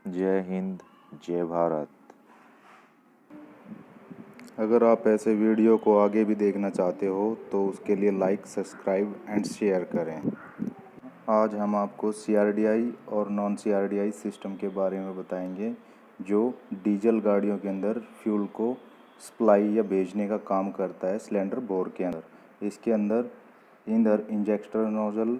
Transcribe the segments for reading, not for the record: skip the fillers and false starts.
जय हिंद, जय भारत। अगर आप ऐसे वीडियो को आगे भी देखना चाहते हो तो उसके लिए लाइक, सब्सक्राइब एंड शेयर करें। आज हम आपको सीआरडीआई और नॉन सीआरडीआई सिस्टम के बारे में बताएंगे जो डीजल गाड़ियों के अंदर फ्यूल को सप्लाई या भेजने का काम करता है सिलेंडर बोर के अंदर। इसके अंदर ईंधन इंजेक्टर नोजल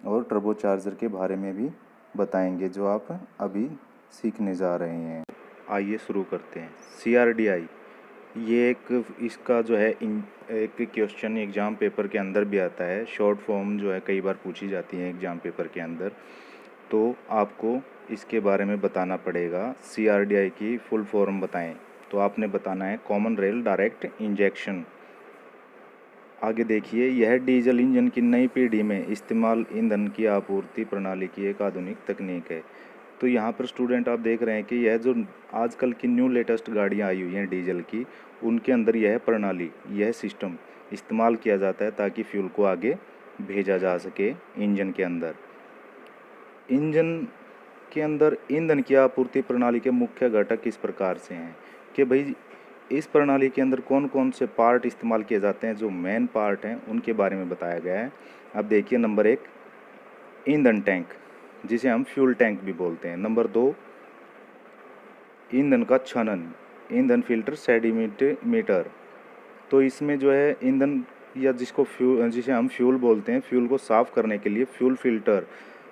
और टर्बोचार्जर के बारे में भी बताएंगे जो आप अभी सीखने जा रहे हैं। आइए शुरू करते हैं। सीआरडीआई ये इसका जो है एक क्वेश्चन एग्ज़ाम पेपर के अंदर भी आता है। शॉर्ट फॉर्म जो है कई बार पूछी जाती है एग्ज़ाम पेपर के अंदर, तो आपको इसके बारे में बताना पड़ेगा। सीआरडीआई की फुल फॉर्म बताएं तो आपने बताना है कॉमन रेल डायरेक्ट इंजेक्शन। आगे देखिए, यह डीजल इंजन की नई पीढ़ी में इस्तेमाल ईंधन की आपूर्ति प्रणाली की एक आधुनिक तकनीक है। तो यहाँ पर स्टूडेंट आप देख रहे हैं कि यह जो आजकल की न्यू लेटेस्ट गाड़ियाँ आई हुई हैं डीजल की, उनके अंदर यह प्रणाली, यह सिस्टम इस्तेमाल किया जाता है ताकि फ्यूल को आगे भेजा जा सके इंजन के अंदर। इंजन के अंदर ईंधन की आपूर्ति प्रणाली के मुख्य घटक इस प्रकार से हैं कि भाई इस प्रणाली के अंदर कौन कौन से पार्ट इस्तेमाल किए जाते हैं, जो मेन पार्ट हैं उनके बारे में बताया गया है। अब देखिए, नंबर 1 ईंधन टैंक, जिसे हम फ्यूल टैंक भी बोलते हैं। नंबर 2 ईंधन का छनन, ईंधन फिल्टर सेडिमेटर। तो इसमें जो है ईंधन या जिसे हम फ्यूल बोलते हैं, फ्यूल को साफ़ करने के लिए फ्यूल फिल्टर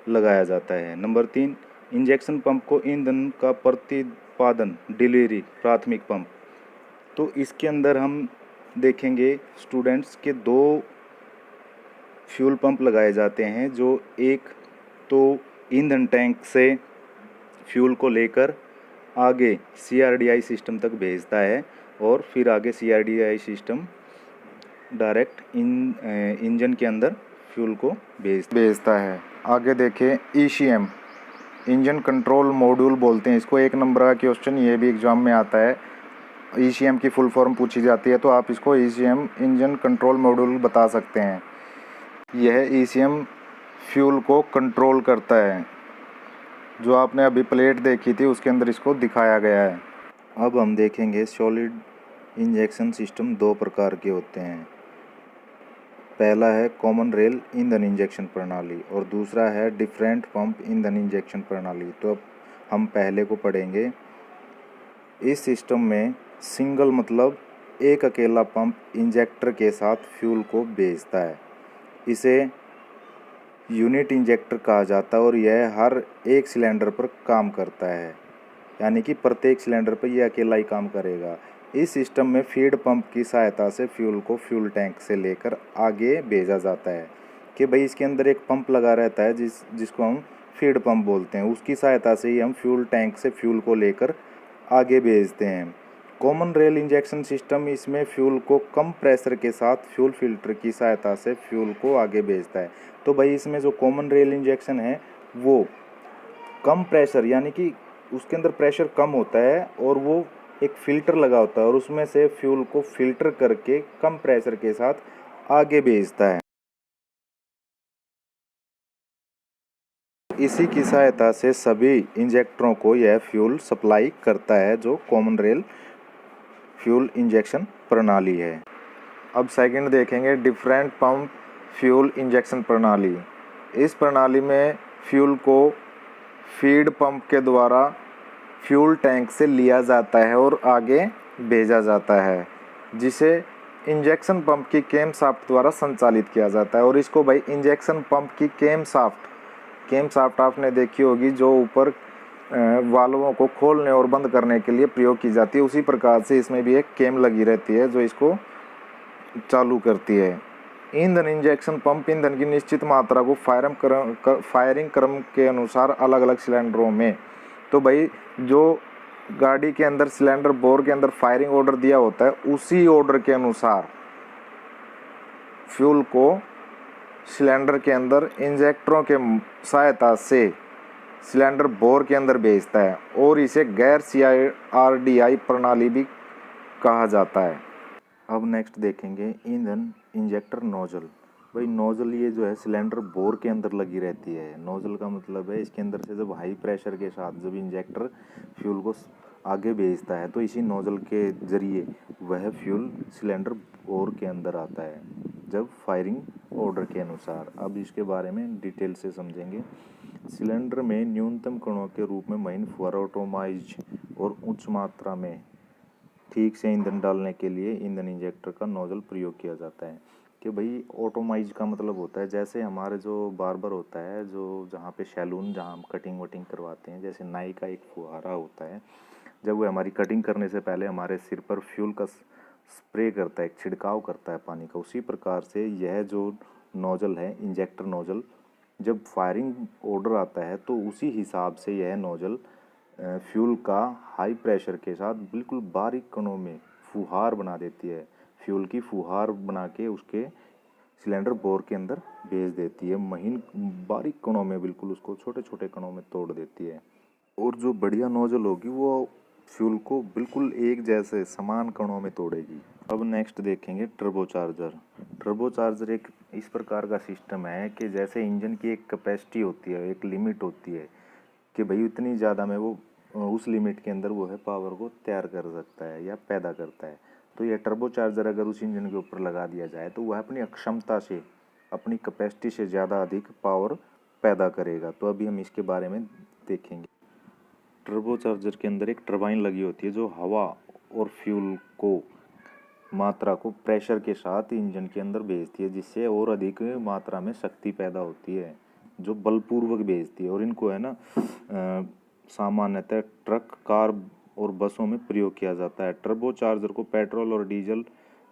लगाया जाता है। नंबर 3 इंजेक्शन पंप को ईंधन का प्रतिपादन डिलीवरी प्राथमिक पंप। तो इसके अंदर हम देखेंगे स्टूडेंट्स के 2 फ्यूल पंप लगाए जाते हैं, जो एक तो ईंधन टैंक से फ्यूल को लेकर आगे सीआरडीआई सिस्टम तक भेजता है और फिर आगे सीआरडीआई सिस्टम डायरेक्ट इंजन के अंदर फ्यूल को भेजता है। आगे देखें, ईसीएम इंजन कंट्रोल मॉड्यूल बोलते हैं इसको। 1 नंबर का क्वेश्चन ये भी एग्जाम में आता है। ईसीएम की फुल फॉर्म पूछी जाती है तो आप इसको ईसीएम इंजन कंट्रोल मॉड्यूल बता सकते हैं। यह ईसीएम फ्यूल को कंट्रोल करता है। जो आपने अभी प्लेट देखी थी उसके अंदर इसको दिखाया गया है। अब हम देखेंगे सॉलिड इंजेक्शन सिस्टम 2 प्रकार के होते हैं। पहला है कॉमन रेल ईंधन इंजेक्शन प्रणाली और दूसरा है डिफरेंट पंप ईंधन इंजेक्शन प्रणाली। तो अब हम पहले को पढ़ेंगे। इस सिस्टम में सिंगल मतलब एक अकेला पंप इंजेक्टर के साथ फ्यूल को भेजता है। इसे यूनिट इंजेक्टर कहा जाता है और यह हर एक सिलेंडर पर काम करता है, यानी कि प्रत्येक सिलेंडर पर यह अकेला ही काम करेगा। इस सिस्टम में फीड पंप की सहायता से फ्यूल को फ्यूल टैंक से लेकर आगे भेजा जाता है। कि भाई इसके अंदर एक पंप लगा रहता है जिसको हम फीड पंप बोलते हैं। उसकी सहायता से ही हम फ्यूल टैंक से फ्यूल को लेकर आगे भेजते हैं। कॉमन रेल इंजेक्शन सिस्टम इसमें फ्यूल को कम प्रेशर के साथ फ्यूल फिल्टर की सहायता से फ्यूल को आगे भेजता है। तो भाई इसमें जो कॉमन रेल इंजेक्शन है वो कम प्रेशर, यानी कि उसके अंदर प्रेशर कम होता है और वो एक फ़िल्टर लगा होता है और उसमें से फ्यूल को फ़िल्टर करके कम प्रेशर के साथ आगे भेजता है। इसी की सहायता से सभी इंजेक्टरों को यह फ्यूल सप्लाई करता है, जो कॉमन रेल फ्यूल इंजेक्शन प्रणाली है। अब सेकंड देखेंगे, डिफरेंट पंप फ्यूल इंजेक्शन प्रणाली। इस प्रणाली में फ्यूल को फीड पंप के द्वारा फ्यूल टैंक से लिया जाता है और आगे भेजा जाता है, जिसे इंजेक्शन पंप की कैम शाफ्ट द्वारा संचालित किया जाता है। और इसको भाई इंजेक्शन पंप की कैम शाफ्ट आपने देखी होगी, जो ऊपर वाल्वों को खोलने और बंद करने के लिए प्रयोग की जाती है। उसी प्रकार से इसमें भी एक कैम लगी रहती है जो इसको चालू करती है। ईंधन इंजेक्शन पंप ईंधन की निश्चित मात्रा को फायरिंग क्रम के अनुसार अलग अलग सिलेंडरों में, तो भाई जो गाड़ी के अंदर सिलेंडर बोर के अंदर फायरिंग ऑर्डर दिया होता है उसी ऑर्डर के अनुसार फ्यूल को सिलेंडर के अंदर इंजेक्टरों के सहायता से सिलेंडर बोर के अंदर भेजता है और इसे गैर सीआरडीआई प्रणाली भी कहा जाता है। अब नेक्स्ट देखेंगे ईंधन इंजेक्टर नोजल। भाई नोज़ल ये जो है सिलेंडर बोर के अंदर लगी रहती है। नोज़ल का मतलब है इसके अंदर से जब हाई प्रेशर के साथ जब इंजेक्टर फ्यूल को आगे भेजता है तो इसी नोज़ल के ज़रिए वह फ्यूल सिलेंडर बोर के अंदर आता है जब फायरिंग ऑर्डर के अनुसार। अब इसके बारे में डिटेल से समझेंगे। सिलेंडर में न्यूनतम कणों के रूप में महीन फुहारा ऑटोमाइज और उच्च मात्रा में ठीक से ईंधन डालने के लिए ईंधन इंजेक्टर का नोजल प्रयोग किया जाता है। कि भाई ऑटोमाइज का मतलब होता है जैसे हमारे जो बार्बर होता है, जो जहाँ पे सैलून जहाँ हम कटिंग वटिंग करवाते हैं, जैसे नाई का एक फुहारा होता है, जब वो हमारी कटिंग करने से पहले हमारे सिर पर फ्यूल का स्प्रे करता है, छिड़काव करता है पानी का, उसी प्रकार से यह जो नोजल है इंजेक्टर नोजल, जब फायरिंग ऑर्डर आता है तो उसी हिसाब से यह नोजल फ्यूल का हाई प्रेशर के साथ बिल्कुल बारीक कणों में फुहार बना देती है। फ्यूल की फुहार बना के उसके सिलेंडर बोर के अंदर भेज देती है। महीन बारीक कणों में बिल्कुल उसको छोटे छोटे कणों में तोड़ देती है। और जो बढ़िया नोजल होगी वो फ्यूल को बिल्कुल एक जैसे समान कणों में तोड़ेगी। अब नेक्स्ट देखेंगे टर्बो चार्जर। टर्बो चार्जर एक इस प्रकार का सिस्टम है कि जैसे इंजन की एक कैपेसिटी होती है, एक लिमिट होती है कि भाई इतनी ज़्यादा में वो उस लिमिट के अंदर वो है पावर को तैयार कर सकता है या पैदा करता है। तो यह टर्बो चार्जर अगर उस इंजन के ऊपर लगा दिया जाए तो वह अपनी अक्षमता से, अपनी कैपेसिटी से ज़्यादा अधिक पावर पैदा करेगा। तो अभी हम इसके बारे में देखेंगे। टर्बो चार्जर के अंदर एक टरबाइन लगी होती है जो हवा और फ्यूल को मात्रा को प्रेशर के साथ इंजन के अंदर भेजती है, जिससे और अधिक मात्रा में शक्ति पैदा होती है, जो बलपूर्वक भेजती है। और इनको है ना सामान्यतः ट्रक, कार और बसों में प्रयोग किया जाता है। टर्बो चार्जर को पेट्रोल और डीजल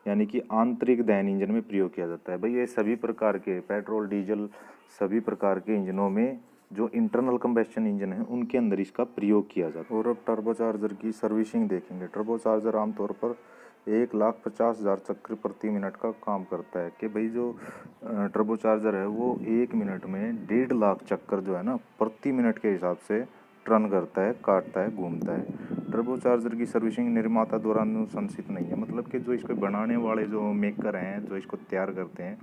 यानी कि आंतरिक दहन इंजन में प्रयोग किया जाता है। भाई ये सभी प्रकार के पेट्रोल, डीजल, सभी प्रकार के इंजनों में जो इंटरनल कंबेशन इंजन है उनके अंदर इसका प्रयोग किया जाता है। और अब टर्बो चार्जर की सर्विसिंग देखेंगे। टर्बो चार्जर आमतौर पर 1,50,000 चक्र प्रति मिनट का काम करता है। कि भाई जो टर्बो चार्जर है वो 1 मिनट में 1.5 लाख चक्कर जो है ना प्रति मिनट के हिसाब से टर्न करता है, काटता है, घूमता है। टर्बो चार्जर की सर्विसिंग निर्माता द्वारा अनुशंसित नहीं है। मतलब कि जो इसको बनाने वाले जो मेकर हैं, जो इसको तैयार करते हैं,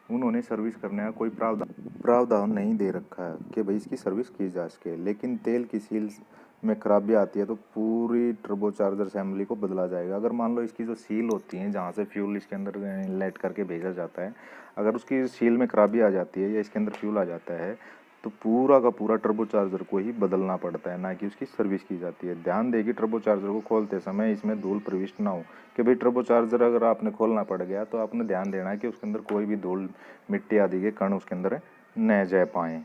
उन्होंने सर्विस करने का कोई प्रावधान नहीं दे रखा है कि भाई इसकी सर्विस की जा सके। लेकिन तेल की सील में खराबी आती है तो पूरी टर्बो चार्जर असेंबली को बदला जाएगा। अगर मान लो इसकी जो सील होती है जहाँ से फ्यूल इसके अंदर इनलेट करके भेजा जाता है, अगर उसकी सील में खराबी आ जाती है या इसके अंदर फ्यूल आ जाता है तो पूरा का पूरा टर्बो चार्जर को ही बदलना पड़ता है, ना कि उसकी सर्विस की जाती है। ध्यान दें कि टर्बो चार्जर को खोलते समय इसमें धूल प्रविष्ट ना हो। कि भाई टर्बो चार्जर अगर आपने खोलना पड़ गया तो आपने ध्यान देना है कि उसके अंदर कोई भी धूल, मिट्टी आदि के कण उसके अंदर न जा पाएँ।